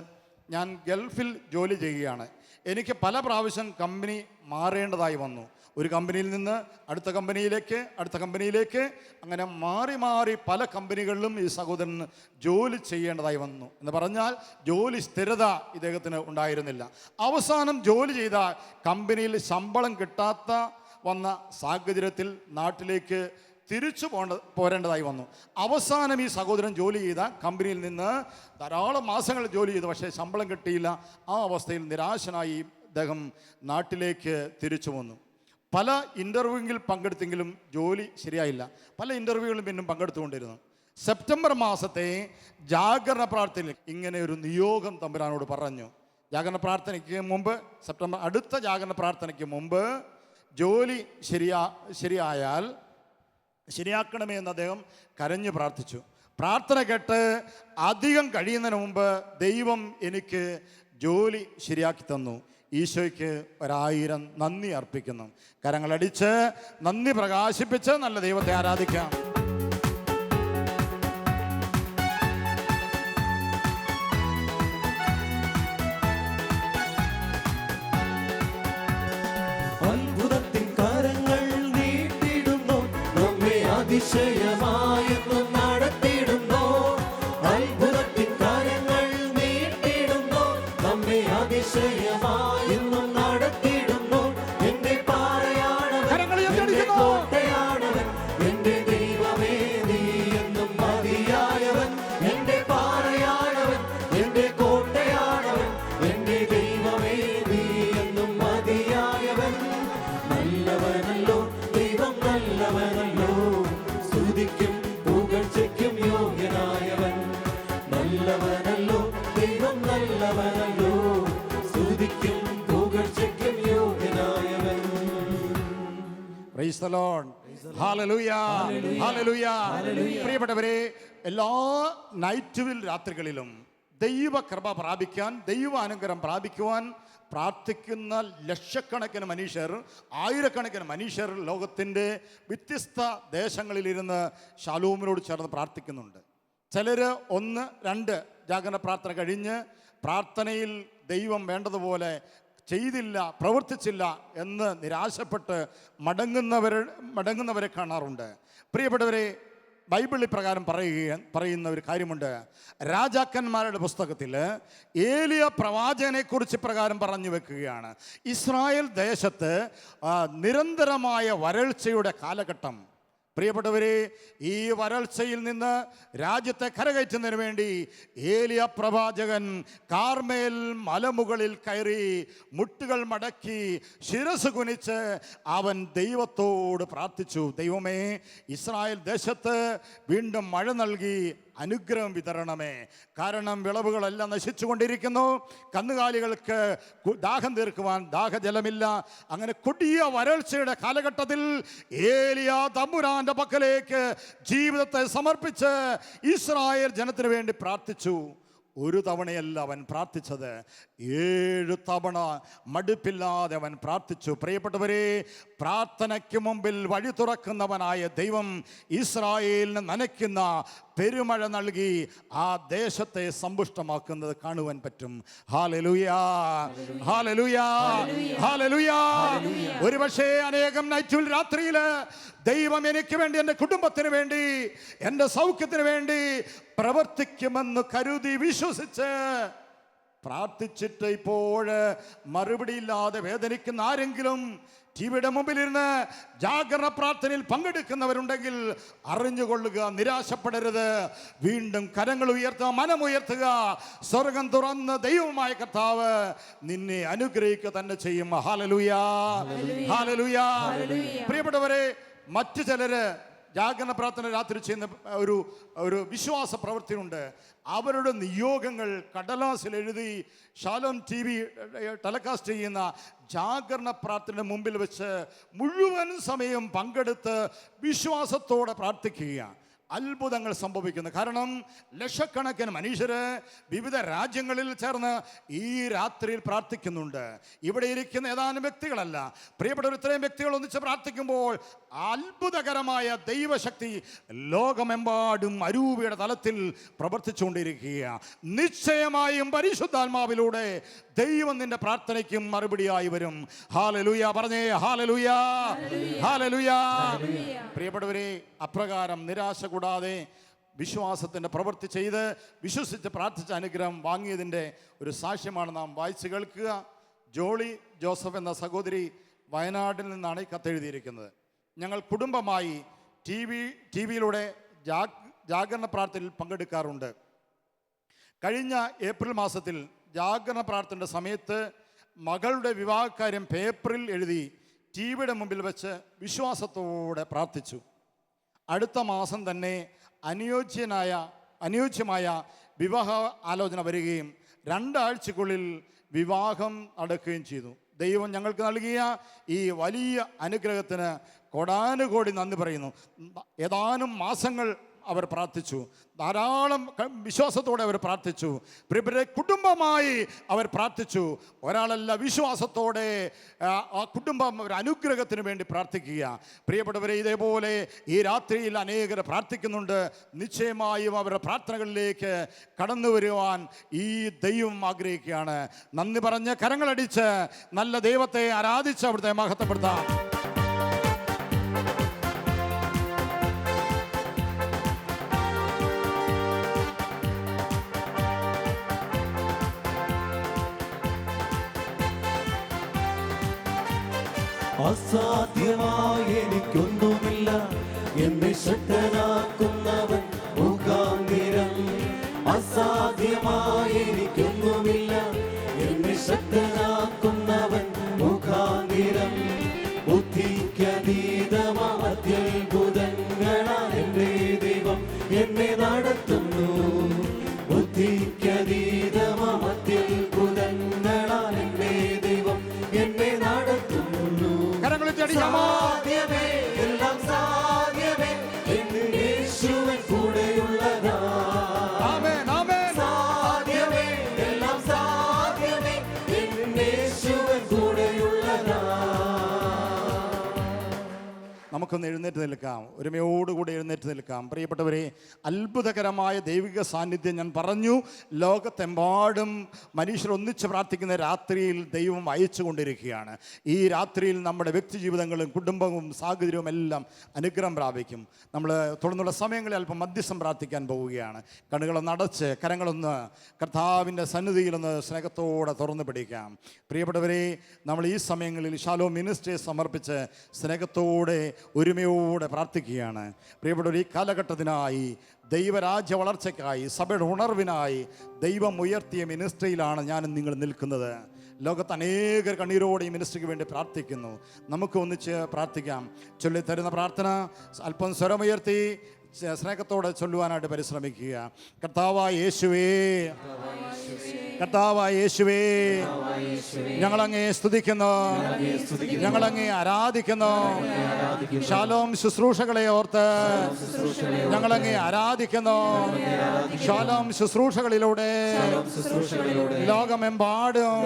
ഞാൻ ഗൾഫിൽ ജോലി ചെയ്യുകയാണ്. എനിക്ക് പല പ്രാവശ്യം കമ്പനി മാറേണ്ടതായി വന്നു. ഒരു കമ്പനിയിൽ നിന്ന് അടുത്ത കമ്പനിയിലേക്ക് അങ്ങനെ മാറി മാറി പല കമ്പനികളിലും ഈ സഹോദരന് ജോലി ചെയ്യേണ്ടതായി വന്നു. എന്ന് പറഞ്ഞാൽ ജോലി സ്ഥിരത ഇദ്ദേഹത്തിന് ഉണ്ടായിരുന്നില്ല. അവസാനം ജോലി ചെയ്ത കമ്പനിയിൽ ശമ്പളം കിട്ടാത്ത വന്ന സാഹചര്യത്തിൽ നാട്ടിലേക്ക് തിരിച്ചു പോരേണ്ടതായി വന്നു. അവസാനം ഈ സഹോദരൻ ജോലി ചെയ്ത കമ്പനിയിൽ നിന്ന് ധാരാളം മാസങ്ങൾ ജോലി ചെയ്തു, പക്ഷേ ശമ്പളം കിട്ടിയില്ല. ആ അവസ്ഥയിൽ നിരാശനായി അദ്ദേഹം നാട്ടിലേക്ക് തിരിച്ചു വന്നു. പല ഇൻ്റർവ്യൂവിൽ പങ്കെടുത്തെങ്കിലും ജോലി ശരിയായില്ല. പല ഇൻ്റർവ്യൂകളിലും പിന്നും പങ്കെടുത്തുകൊണ്ടിരുന്നു. സെപ്റ്റംബർ മാസത്തെ ജാഗരണ പ്രാർത്ഥനയിൽ ഇങ്ങനെ ഒരു നിയോഗം തമ്പുരാനോട് പറഞ്ഞു. ജാഗരണ പ്രാർത്ഥനയ്ക്ക് മുമ്പ്, അടുത്ത ജാഗരണ പ്രാർത്ഥനയ്ക്ക് മുമ്പ് ജോലി ശരിയാക്കണമേ എന്ന് അദ്ദേഹം കരഞ്ഞു പ്രാർത്ഥിച്ചു. പ്രാർത്ഥന കേട്ട് അധികം കഴിയുന്നതിന് മുമ്പ് ദൈവം എനിക്ക് ജോലി ശരിയാക്കി തന്നു. ഈശോയ്ക്ക് 1000 നന്ദി അർപ്പിക്കുന്നു. കരങ്ങളടിച്ച് നന്ദി പ്രകാശിപ്പിച്ച് നല്ല ദൈവത്തെ ആരാധിക്കാം. അത്ഭുതത്തിൻ കരങ്ങൾ നീട്ടിടുന്നു, നമ്മെ അതിശയമായെന്നും നടത്തിയിടുന്നു. അത്ഭുതത്തിൻ കരങ്ങൾ നീട്ടിടുന്നു, നമ്മെ അതിശയമായെന്നും നടത്തിയിടുന്നു. എന്റെ പാറയാണവൻ, എന്റെ കോട്ടയാണവൻ, എന്റെ ദൈവമേ നീ എന്നും മതിയായവൻ. എന്റെ പാറയാണവൻ, എന്റെ കോട്ടയാണവൻ, എന്റെ ദൈവമേ നീ എന്നും മതിയായവൻ. നല്ലവനല്ലോ ദൈവം, നല്ലവനല്ലോ, സ്തുതിക്കും പുകഴ്ചയ്ക്കും യോഗ്യനായവൻ. നല്ലവനല്ലോ ദൈവം, നല്ലവനല്ലോ, സ്തുതിക്കും പുകഴ്ചയ്ക്കും യോഗ്യനായവൻ. Praise the Lord. Hallelujah. Hallelujah. പ്രിയപ്പെട്ടവരെ, എല്ലാ നൈറ്റ് രാത്രികളിലും ദൈവകൃപ പ്രാപിക്കാൻ, ദൈവ അനുഗ്രഹം പ്രാപിക്കുവാൻ പ്രാർത്ഥിക്കുന്ന ലക്ഷക്കണക്കിന് മനുഷ്യർ, ആയിരക്കണക്കിന് മനുഷ്യർ ലോകത്തിൻ്റെ വ്യത്യസ്ത ദേശങ്ങളിലിരുന്ന് ശാലോമിനോട് ചേർന്ന് പ്രാർത്ഥിക്കുന്നുണ്ട്. ചിലർ 1-2 ജാഗരണ പ്രാർത്ഥന കഴിഞ്ഞ് പ്രാർത്ഥനയിൽ ദൈവം വേണ്ടതുപോലെ ചെയ്തില്ല, പ്രവർത്തിച്ചില്ല എന്ന് നിരാശപ്പെട്ട് മടങ്ങുന്നവരെ കാണാറുണ്ട്. പ്രിയപ്പെട്ടവരെ, ബൈബിളിൽ പ്രകാരം പറയുന്ന ഒരു കാര്യമുണ്ട്. രാജാക്കന്മാരുടെ പുസ്തകത്തിൽ ഏലിയ പ്രവാചകനെക്കുറിച്ച് പ്രകാരം പറഞ്ഞു വെക്കുകയാണ്. ഇസ്രായേൽ ദേശത്ത് നിരന്തരമായ വരൾച്ചയുടെ കാലഘട്ടം. പ്രിയപ്പെട്ടവരെ, ഈ വരൾച്ചയിൽ നിന്ന് രാജ്യത്തെ കരകയറ്റുന്നതിന് വേണ്ടി ഏലിയ പ്രവാചകൻ കാർമേൽ മലമുകളിൽ കയറി മുട്ടുകൾ മടക്കി ശിരസ് കുനിച്ച് അവൻ ദൈവത്തോട് പ്രാർത്ഥിച്ചു. ദൈവമേ, ഇസ്രായേൽ ദേശത്ത് വീണ്ടും മഴ നൽകി അനുഗ്രഹം വിതരണമേ. കാരണം വിളവുകളെല്ലാം നശിച്ചുകൊണ്ടിരിക്കുന്നു. കന്നുകാലികൾക്ക് ദാഹം തീർക്കുവാൻ ദാഹജലമില്ല. അങ്ങനെ കൊടിയ വരൾച്ചയുടെ കാലഘട്ടത്തിൽ ഏലിയ തമ്പുരാന്റെ പക്കലേക്ക് ജീവിതത്തെ സമർപ്പിച്ച് ഇസ്രായേൽ ജനത്തിന് വേണ്ടി പ്രാർത്ഥിച്ചു. ഒരു തവണയല്ല അവൻ പ്രാർത്ഥിച്ചത്, 7 തവണ മടുപ്പില്ലാതെ അവൻ പ്രാർത്ഥിച്ചു. പ്രിയപ്പെട്ടവരെ, പ്രാർത്ഥനയ്ക്ക് മുമ്പിൽ വഴി തുറക്കുന്നവനായ ദൈവം ഇസ്രായേലിന് നനയ്ക്കുന്ന പെരുമഴ നൽകി ആ ദേശത്തെ സമ്പുഷ്ടമാക്കുന്നത് കാണുവാൻ പറ്റും. ഹല്ലേലൂയാ, ഹല്ലേലൂയാ, ഹല്ലേലൂയാ. ഒരുപക്ഷേ അനേകം നൈറ്റ് രാത്രിയിൽ ദൈവം എനിക്ക് വേണ്ടി, എൻ്റെ കുടുംബത്തിന് വേണ്ടി, എൻ്റെ സൗഖ്യത്തിന് വേണ്ടി പ്രവർത്തിക്കുമെന്ന് കരുതി വിശ്വസിച്ച് പ്രാർത്ഥിച്ചിട്ട് ഇപ്പോൾ മറുപടിയില്ലാതെ വേദനിക്കുന്ന ആരെങ്കിലും ടിവിയുടെ മുമ്പിലിരുന്ന് ജാഗരണ പ്രാർത്ഥനയിൽ പങ്കെടുക്കുന്നവരുണ്ടെങ്കിൽ അറിഞ്ഞുകൊള്ളുക, നിരാശപ്പെടരുത്. വീണ്ടും കരങ്ങൾ ഉയർത്തുക, മനമുയർത്തുക. സ്വർഗം തുറന്ന് ദൈവമായ കർത്താവ് നിന്നെ അനുഗ്രഹിക്കുക തന്നെ ചെയ്യും. ഹല്ലേലൂയാ, ഹല്ലേലൂയാ. പ്രിയപ്പെട്ടവരെ, മറ്റു ചിലര് ജാഗരണ പ്രാർത്ഥന രാത്രി ചെയ്യുന്ന ഒരു വിശ്വാസ പ്രവൃത്തിയുണ്ട്. അവരുടെ നിയോഗങ്ങൾ കടലാസിൽ എഴുതി ഷാലോം TV ടെലികാസ്റ്റ് ചെയ്യുന്ന ജാഗരണ പ്രാർത്ഥനയുടെ മുമ്പിൽ വെച്ച് മുഴുവൻ സമയം പങ്കെടുത്ത് വിശ്വാസത്തോടെ പ്രാർത്ഥിക്കുകയാണ്. അത്ഭുതങ്ങൾ സംഭവിക്കുന്നു. കാരണം ലക്ഷക്കണക്കിന് മനുഷ്യര് വിവിധ രാജ്യങ്ങളിൽ ചേർന്ന് ഈ രാത്രിയിൽ പ്രാർത്ഥിക്കുന്നുണ്ട്. ഇവിടെ ഇരിക്കുന്ന ഏതാനും വ്യക്തികളല്ല, പ്രിയപ്പെട്ട ഇത്രയും വ്യക്തികൾ ഒന്നിച്ച് പ്രാർത്ഥിക്കുമ്പോൾ അത്ഭുതകരമായ ദൈവശക്തി ലോകമെമ്പാടും അരൂപിയുടെ തലത്തിൽ പ്രവർത്തിച്ചുകൊണ്ടിരിക്കുകയാണ്. നിശ്ചയമായും പരിശുദ്ധാത്മാവിലൂടെ ദൈവം നിന്റെ പ്രാർത്ഥനയ്ക്കും മറുപടിയായി വരും. ഹല്ലേലൂയ പറഞ്ഞേ, ഹല്ലേലൂയ, ഹല്ലേലൂയ. പ്രിയപ്പെട്ടവരെ, അപ്രകാരം നിരാശ കൂടാതെ വിശ്വാസത്തിൻ്റെ പ്രവൃത്തി ചെയ്ത് വിശ്വസിച്ച് പ്രാർത്ഥിച്ച അനുഗ്രഹം വാങ്ങിയതിൻ്റെ ഒരു സാക്ഷ്യമാണ് നാം വായിച്ചു കേൾക്കുക. ജോളി ജോസഫ് എന്ന സഹോദരി വയനാട്ടിൽ നിന്നാണ് ഈ കത്തെഴുതിയിരിക്കുന്നത്. ഞങ്ങൾ കുടുംബമായി ടി വിയിലൂടെ ജാഗരണ പ്രാർത്ഥനയിൽ പങ്കെടുക്കാറുണ്ട്. കഴിഞ്ഞ ഏപ്രിൽ മാസത്തിൽ ജാഗരണ പ്രാർത്ഥനയുടെ സമയത്ത് മകളുടെ വിവാഹകാര്യം പേപ്പറിൽ എഴുതി ടി വിയുടെ മുമ്പിൽ വെച്ച് വിശ്വാസത്തോടെ പ്രാർത്ഥിച്ചു. അടുത്ത മാസം തന്നെ അനുയോജ്യമായ വിവാഹ ആലോചന വരികയും 2 ആഴ്ചക്കുള്ളിൽ വിവാഹം നടക്കുകയും ചെയ്തു. ദൈവം ഞങ്ങൾക്ക് നൽകിയ ഈ വലിയ അനുഗ്രഹത്തിന് കോടാനുകോടി നന്ദി പറയുന്നു. ഏതാനും മാസങ്ങൾ അവർ പ്രാർത്ഥിച്ചു, ധാരാളം വിശ്വാസത്തോടെ അവർ പ്രാർത്ഥിച്ചു, പ്രിയപ്പെട്ട കുടുംബമായി അവർ പ്രാർത്ഥിച്ചു. ഒരാളല്ല, വിശ്വാസത്തോടെ ആ കുടുംബം ഒരു അനുഗ്രഹത്തിന് വേണ്ടി പ്രാർത്ഥിക്കുക. പ്രിയപ്പെട്ടവരെ, ഇതേപോലെ ഈ രാത്രിയിൽ അനേകർ പ്രാർത്ഥിക്കുന്നുണ്ട്. നിശ്ചയമായും അവരുടെ പ്രാർത്ഥനകളിലേക്ക് കടന്നു വരുവാൻ ഈ ദൈവം ആഗ്രഹിക്കുകയാണ്. നന്ദി പറഞ്ഞ് കരങ്ങളടിച്ച് നല്ല ദൈവത്തെ ആരാധിച്ച് അവിടുത്തെ മഹത്വപ്പെടുത്താം. അസാധ്യമായി എനിക്കൊന്നുമില്ല, എന്നെ ശക്തനാക്കുന്നവൻ മുഖാന്തിരം. അസാധ്യമായി എനിക്കൊന്നുമില്ല, എന്നെ ശക്തനാക്കുന്നവൻ മുഖാന്തിരം. ബുദ്ധിക്കതീതമാം അത്യത്ഭുതങ്ങളാൽ എൻ്റെ ദൈവം എന്നെ നടത്തുന്നു. ബുദ്ധിക്കതീതമാം അത്യത്ഭുതങ്ങളാൽ എൻ്റെ ദൈവം എന്നെ നടത്തുന്നു. സാധ്യമേ, എല്ലാം സാധ്യമേ, എന്ന് യേശുവൻ കൂടെയുള്ളതാ. സാധ്യമേ, എല്ലാം സാധ്യമേ, എന്ന് യേശുവൻ കൂടെയുള്ളതാ. നമുക്കൊന്ന് എഴുന്നേറ്റ് നിൽക്കാം, ഒരുമയോടുകൂടി എഴുന്നേറ്റ് നിൽക്കാം. പ്രിയപ്പെട്ടവരെ, അത്ഭുതകരമായ ദൈവിക സാന്നിധ്യം ഞാൻ പറഞ്ഞു. ലോകത്തെമ്പാടും മനുഷ്യർ ഒന്നിച്ച് പ്രാർത്ഥിക്കുന്ന രാത്രിയിൽ ദൈവം അയച്ചു കൊണ്ടിരിക്കുകയാണ്. ഈ രാത്രിയിൽ നമ്മുടെ വ്യക്തി ജീവിതങ്ങളും കുടുംബവും സാഹചര്യവും എല്ലാം അനുഗ്രഹം പ്രാപിക്കും. നമ്മൾ തുടർന്നുള്ള സമയങ്ങളിൽ അല്പം മധ്യസ്ഥം പ്രാർത്ഥിക്കാൻ പോവുകയാണ്. കണ്ണുകളൊന്ന് അടച്ച് കരങ്ങളൊന്ന് കർത്താവിൻ്റെ സന്നിധിയിലൊന്ന് സ്നേഹത്തോടെ തുറന്നു പിടിക്കാം. പ്രിയപ്പെട്ടവരെ, നമ്മൾ ഈ സമയങ്ങളിൽ ഷാലോം മിനിസ്ട്രിയെ സമർപ്പിച്ച് സ്നേഹത്തോടെ ഒരുമയോടെ പ്രാർത്ഥിക്കുകയാണ്. പ്രിയപ്പെട്ടവർ, ഈ കാലഘട്ടത്തിനായി, ദൈവരാജ്യ വളർച്ചയ്ക്കായി, സഭയുടെ ഉണർവിനായി ദൈവം ഉയർത്തിയ മിനിസ്ട്രിയിലാണ് ഞാനും നിങ്ങൾ നിൽക്കുന്നത്. ലോകത്ത് അനേകർ കണ്ണീരോടെ ഈ മിനിസ്ട്രിക്ക് വേണ്ടി പ്രാർത്ഥിക്കുന്നു. നമുക്ക് ഒന്നിച്ച് പ്രാർത്ഥിക്കാം. ചൊല്ലിത്തരുന്ന പ്രാർത്ഥന അല്പം സ്വരമുയർത്തി സ്നേഹത്തോടെ ചൊല്ലുവാനായിട്ട് പരിശ്രമിക്കുക. കർത്താവായ യേശുവേ, കർത്താവായ യേശുവേ, ഞങ്ങളങ്ങേ സ്തുതിക്കുന്നു, ഞങ്ങളങ്ങേ ആരാധിക്കുന്നു. ഷാലോം ശുശ്രൂഷകളെ ഓർത്ത് ഞങ്ങളങ്ങേ ആരാധിക്കുന്നു. ഷാലോം ശുശ്രൂഷകളിലൂടെ ലോകമെമ്പാടും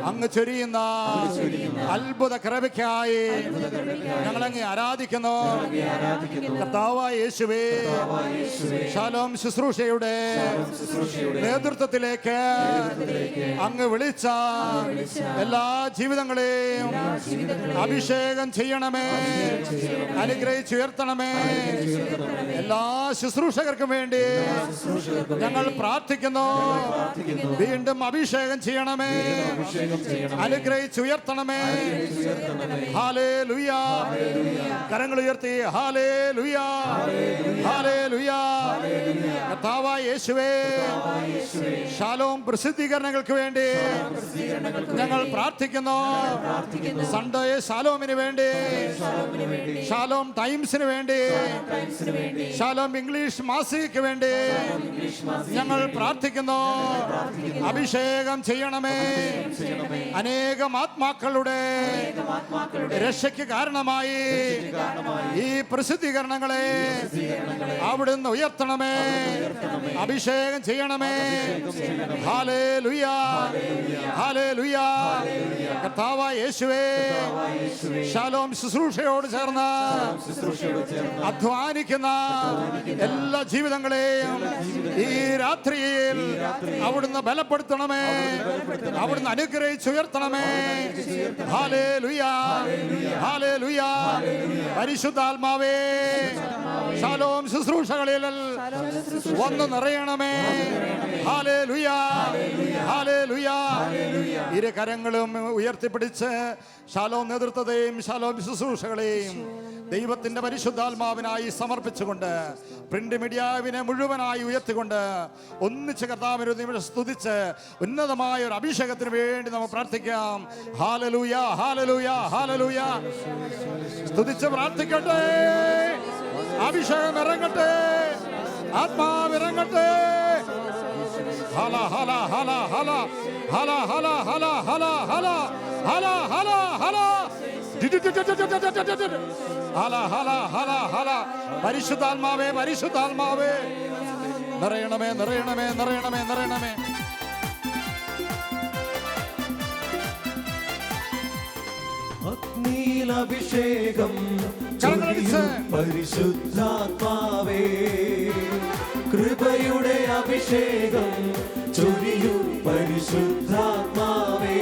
അങ്ങ് ചൊരിയുന്ന അത്ഭുത കൃപയ്ക്കായി ഞങ്ങളങ്ങേ ആരാധിക്കുന്നു. കർത്താവായ യേശുവേ, ഷാലോം ശുശ്രൂഷയുടെ നേതൃത്വത്തിലേക്ക് അങ്ങ് വിളിച്ച എല്ലാ ജീവിതങ്ങളെയും അഭിഷേകം ചെയ്യണമേ, അനുഗ്രഹിച്ചുയർത്തണമേ. എല്ലാ ശുശ്രൂഷകർക്കും വേണ്ടി ഞങ്ങൾ പ്രാർത്ഥിക്കുന്നു. വീണ്ടും അഭിഷേകം ചെയ്യണമേ, അനുഗ്രഹിച്ചുയർത്തണമേ. ഹല്ലേലൂയ. കരങ്ങൾ ഉയർത്തി ഹല്ലേലൂയ, ഹല്ലേലൂയ. കർത്താവായ യേശുവേ, ഷാലോം പ്രസിദ്ധീകരണങ്ങൾക്ക് വേണ്ടി ഞങ്ങൾ പ്രാർത്ഥിക്കുന്നു. സൺഡേ ഷാലോമിന് വേണ്ടി, ഷാലോം ടൈംസിന് വേണ്ടി, ഷാലോം ഇംഗ്ലീഷ് മാസികയ്ക്ക് വേണ്ടി ഞങ്ങൾ പ്രാർത്ഥിക്കുന്നു. അഭിഷേകം ചെയ്യണമേ. അനേകം ആത്മാക്കളുടെ രക്ഷയ്ക്ക് കാരണമായി ഈ പ്രസിദ്ധീകരണങ്ങളെ അവിടുന്ന് ഉയർത്തണമേ, അഭിഷേകം ചെയ്യണമേ. Hallelujah, hallelujah. കർത്താവായ യേശുവേ, ഷാലോം ശുശ്രൂഷയോട് ചേർന്ന് അധ്വാനിക്കുന്ന എല്ലാ ജീവിതങ്ങളെയും ഈ രാത്രിയിൽ അവിടുന്ന് ബലപ്പെടുത്തണമേ, അവിടുന്ന് അനുഗ്രഹിച്ചുയർത്തണമേ. ഹല്ലേലൂയ, ഹല്ലേലൂയ. പരിശുദ്ധാത്മാവേ, ഷാലോം ശുശ്രൂഷകളിൽ വന്ന് നിറയണമേ. ഹല്ലേലൂയ, ഹല്ലേലൂയ. ഇരു കരങ്ങളും ഉയർത്തിപ്പിടിച്ച് ശാലോം നേതൃത്വത്തെയും ശാലോം ശുശ്രൂഷകളെയും ദൈവത്തിന്റെ പരിശുദ്ധാത്മാവിനായി സമർപ്പിച്ചുകൊണ്ട് പ്രിന്റ് മീഡിയാവിനെ മുഴുവനായി ഉയർത്തിക്കൊണ്ട് ഒന്നിച്ച് കർത്താവിനെ ഒരു നിമിഷം സ്തുതിച്ച് ഉന്നതമായ ഒരു അഭിഷേകത്തിന് വേണ്ടി നമുക്ക് പ്രാർത്ഥിക്കാം. ഹല്ലേലൂയ, ഹല്ലേലൂയ, ഹല്ലേലൂയ. സ്തുതിച്ച് പ്രാർത്ഥിക്കട്ടെ. അഭിഷേകം ഇറങ്ങട്ടെ, ആത്മാവിറങ്ങട്ടെ. ഹല ഹല ഹല ഹല ഹല ഹല ഹല ഹല ഹല ഹല ഹല ഹല ഹല ഹല ഹല ഹല. പരിശുദ്ധാത്മാവേ, പരിശുദ്ധാത്മാവേ, നിറയണമേ, നിറയണമേ, നിറയണമേ, നിറയണമേ. അഗ്നിയിലഭിഷേകം പരിശുദ്ധാത്മാവേ, കൃപയുടെ അഭിഷേകം ചൊരിയൂ പരിശുദ്ധാത്മാവേ.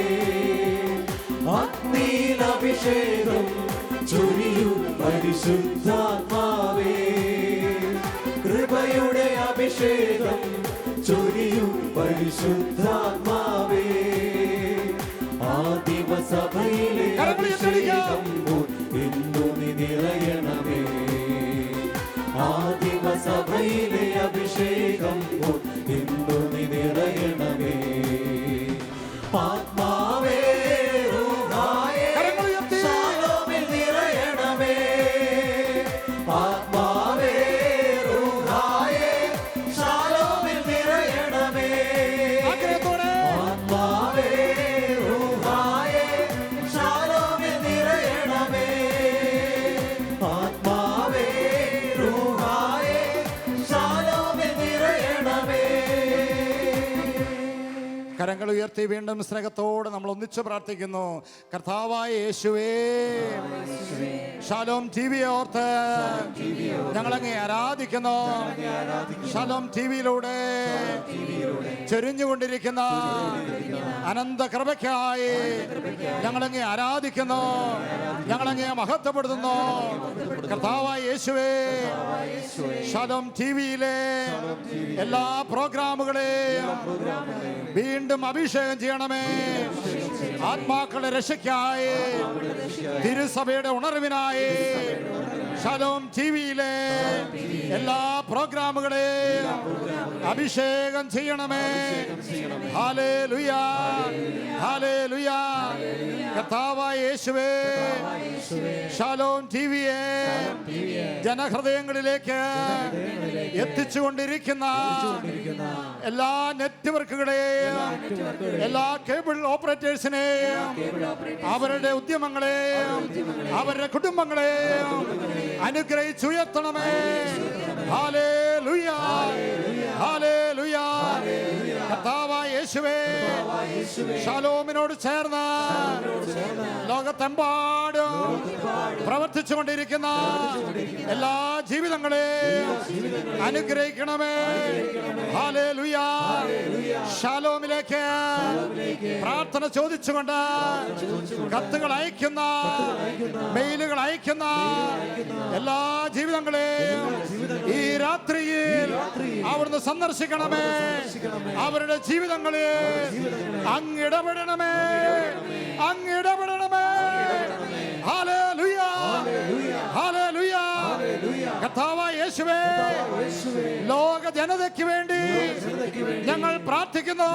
അഗ്നിയിലഭിഷേകം ചൊരിയൂ പരിശുദ്ധാത്മാവേ, കൃപയുടെ അഭിഷേകം ചൊരിയൂ പരിശുദ്ധാത്മാവേ. ആദിമസഭയിലെ അഭിഷേകം ഇന്നു നീ നിറയണമേ. ആദിമസഭയിലെ അഭിഷേകം ഇന്നു നീ നിറയണമേ. ആത്മാവേ, റൂഹായേ, ശാലോമിൽ നിറയണമേ. ആത്മാവേ, റൂഹായേ, ശാലോമിൽ നിറയണമേ. ആത്മാവേ, റൂഹായേ, ശാലോമിൽ നിറയണമേ. ആത്മാവേ, റൂഹായേ, ശാലോമിൽ നിറയണമേ. കരങ്ങൾ ഉയർത്തി വീണ്ടും സ്നേഹത്തോടെ നമ്മൾ ഒന്നിച്ച് പ്രാർത്ഥിക്കുന്നു. കർത്താവായ യേശുവേ, ശാലോം ടിവിയെ ഓർത്ത് ഞങ്ങളങ്ങേ ആരാധിക്കുന്നു. ശാലോം ടിവിയിലൂടെ ചൊരിഞ്ഞുകൊണ്ടിരിക്കുന്ന അനന്ത കൃപയ്ക്കായി ഞങ്ങളങ്ങേ ആരാധിക്കുന്നു, ഞങ്ങളങ്ങേ മഹത്വപ്പെടുത്തുന്നു. കർത്താവായ യേശുവേ, ശാലോം ടിവിയിലെ എല്ലാ പ്രോഗ്രാമുകളെയും വീണ്ടും അഭിഷേകം ചെയ്യണമേ. ആത്മാക്കളുടെ രക്ഷയ്ക്കായി, തിരുസഭയുടെ ഉണർവിനായി ശാലോം ടിവിയിലെ എല്ലാ പ്രോഗ്രാമുകളെയും അഭിഷേകം ചെയ്യണമേ. Hallelujah, hallelujah. കർത്താവായ യേശുവേ, ശാലോം ടിവിയെ ജനഹൃദയങ്ങളിലേക്ക് എത്തിച്ചുകൊണ്ടിരിക്കുന്ന എല്ലാ നെറ്റ്വർക്കുകളെയും എല്ലാ കേബിൾ ഓപ്പറേറ്റേഴ്സിനെയും അവരുടെ ഉദ്യമങ്ങളെയും അവരുടെ കുടുംബങ്ങളെയും അനുഗ്രഹിച്ചുയർത്തണമേ. ഹല്ലേലൂയ, ഹല്ലേലൂയ. കർത്താവായ യേശുവേ, ശാലോമിനോട് ചേർന്ന് ലോകത്തെമ്പാടും പ്രവർത്തിച്ചുകൊണ്ടിരിക്കുന്ന എല്ലാ ജീവിതങ്ങളെയും അനുഗ്രഹിക്കണമേ. ഹല്ലേലൂയ. ശാലോമിലേക്ക് പ്രാർത്ഥന ചോദിച്ചുകൊണ്ട് കത്തുകൾ അയക്കുന്ന, മെയിലുകൾ അയക്കുന്ന എല്ലാ ജീവിതങ്ങളെയും ഈ രാത്രിയിൽ അവിടുന്ന് സന്ദർശിക്കണമേ. അവരുടെ ജീവിതങ്ങളിൽ അങ്ങിടപെടണമേ, അങ്ങിടപെടണമേ. Hallelujah, hallelujah. കർത്താവായ യേശുവേ, ലോക ജനതയ്ക്ക് വേണ്ടി ഞങ്ങൾ പ്രാർത്ഥിക്കുന്നു.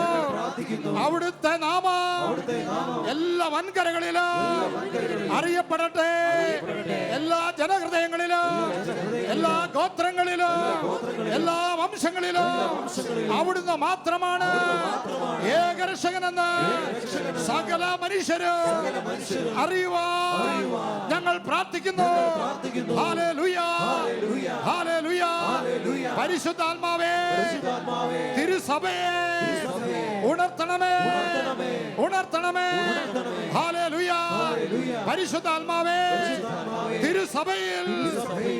അവിടുത്തെ നാമം എല്ലാ വൻകരകളിലും അറിയപ്പെടട്ടെ. എല്ലാ ജനഹൃദയങ്ങളിലും, എല്ലാ ഗോത്രങ്ങളിലും, എല്ലാ വംശങ്ങളിലും അവിടുന്ന് മാത്രമാണ് ഏകരക്ഷകനെന്ന് സകല മനുഷ്യരും അറിയുവാൻ ഞങ്ങൾ പ്രാർത്ഥിക്കുന്നു. ഹല്ലേലൂയ, ഹല്ലേലൂയ. പരിശുദ്ധാത്മാവേ, തിരുസഭയെ ഉണർത്തണമേ, ഉണർത്തണമേ. ഹല്ലേലൂയ. പരിശുദ്ധാത്മാവേ, തിരുസഭയിൽ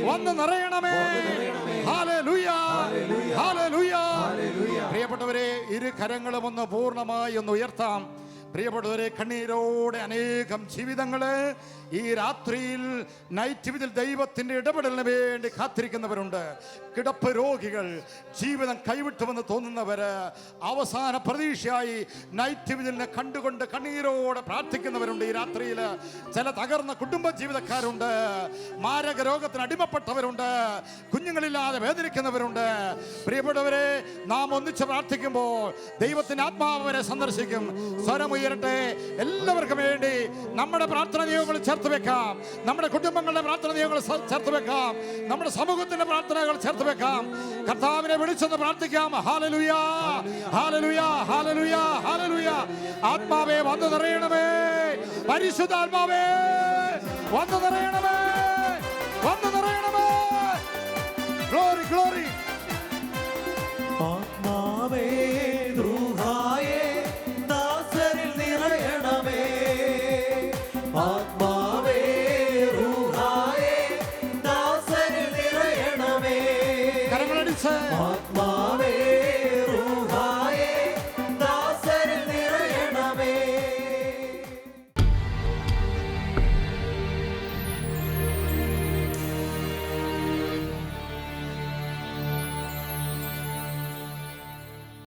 വന്ന് നിറയണമേ. ഹല്ലേലൂയ, ഹല്ലേലൂയ. പ്രിയപ്പെട്ടവരെ, ഇരു കരങ്ങളും ഒന്ന് പൂർണ്ണമായി ഒന്ന് ഉയർത്താം. പ്രിയപ്പെട്ടവരെ, കണ്ണീരോടെ അനേകം ജീവിതങ്ങള് ഈ രാത്രിയിൽ നൈറ്റ് വിതിൽ ദൈവത്തിന്റെ ഇടപെടലിന് വേണ്ടി കാത്തിരിക്കുന്നവരുണ്ട്. കിടപ്പ് രോഗികൾ, ജീവിതം കൈവിട്ടുവെന്ന് തോന്നുന്നവര്, അവസാന പ്രതീക്ഷയായി നൈറ്റ് വിതിലിനെ കണ്ടുകൊണ്ട് കണ്ണീരോടെ പ്രാർത്ഥിക്കുന്നവരുണ്ട്. ഈ രാത്രിയിൽ ചില തകർന്ന കുടുംബ ജീവിതക്കാരുണ്ട്, മാരക രോഗത്തിന് അടിമപ്പെട്ടവരുണ്ട്, കുഞ്ഞുങ്ങളില്ലാതെ വേദനിക്കുന്നവരുണ്ട്. പ്രിയപ്പെട്ടവരെ, നാം ഒന്നിച്ച് പ്രാർത്ഥിക്കുമ്പോൾ ദൈവത്തിന്റെ ആത്മാവ് വരെ സന്ദർശിക്കും. സ്വരമുയരട്ടെ. എല്ലാവർക്കും വേണ്ടി നമ്മുടെ പ്രാർത്ഥന നിയോഗങ്ങൾ ചേർത്ത് വെക്കാം, നമ്മുടെ കുടുംബങ്ങളുടെ പ്രാർത്ഥന നിയോഗങ്ങൾ ചേർത്ത് വെക്കാം, നമ്മുടെ സമൂഹത്തിന്റെ പ്രാർത്ഥനകൾ ചേർത്ത് വെക്കാം. കർത്താവിനെ വിളിച്ചൊന്ന് പ്രാർത്ഥിക്കാം. ഹല്ലേലൂയ, ഹല്ലേലൂയ, ഹല്ലേലൂയ, ഹല്ലേലൂയ. ആത്മാവേ വന്നു നിറയണമേ, പരിശുദ്ധാത്മാവേ വന്നു നിറയണമേ, വന്നു